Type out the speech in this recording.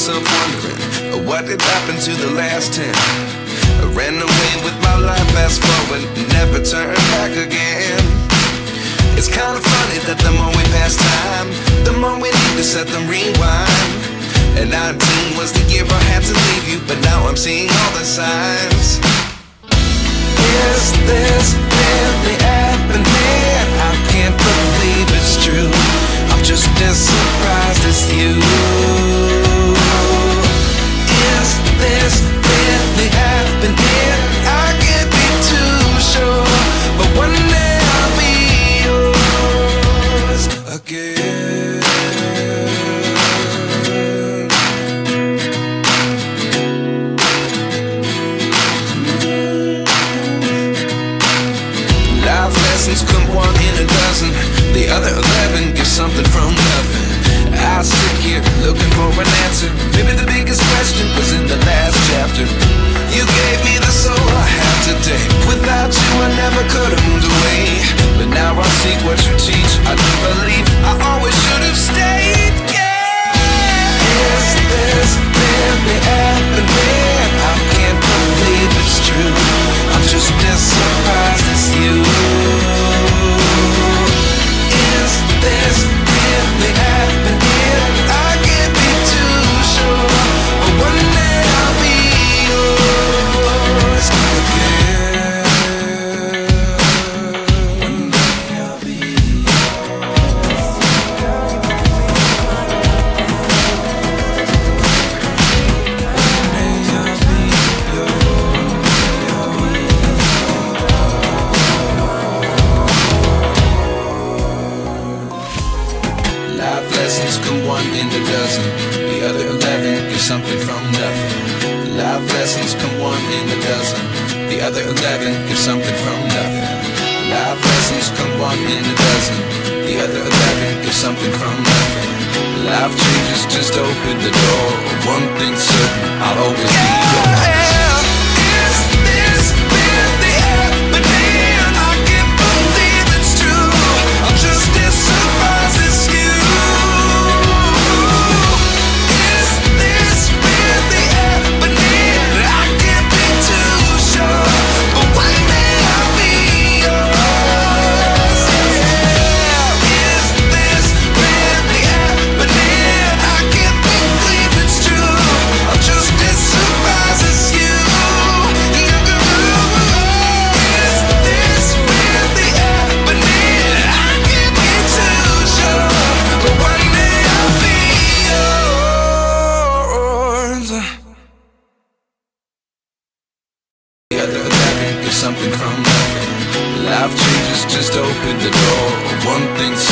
myself wondering, what did happen to the last 10? I ran away with my life, fast forward, never turn back again. It's kind of funny that the more we pass time, the more we need to set them rewind. And 19 was the year I had to leave you, but now I'm seeing all the signs. Is this really happening? I can't believe it's true. I'm just as surprised as you. Is this really happening? I can't be too sure, but one day I'll be yours again. Life lessons come one in a dozen, the other 11 get something from nothing. I sit here looking for an answer. Maybe the biggest question was in the last chapter. You gave me the soul I have today. Without you I never could have moved away. But now I see what you teach. I do believe I always should have stayed. Yeah. Is this really happening? I can't believe it's true. I'm just as surprised as you. Is this really happening? I can't be too sure, but one day I'll be yours again. One day I'll be yours. Life lessons come one in a dozen, the other 11 get something from nothing. Life lessons come one in a dozen, the other 11 get something from nothing. Life lessons come one in a dozen, the other 11 get something from nothing. Life changes just open the door. One thing's certain, I'll always be yours. Is this really happening? I can't believe it's true. I'm just as surprised as you. Is this really happening? I can't be too sure, but one day I'll be yours. Yeah. Is this really happening? I can't believe it's true. I'm just as surprised as you. Is this really happening? I can't be too sure, but one day I'll be yours. The other 11 get something from nothing. Life changes just open the door. One thing's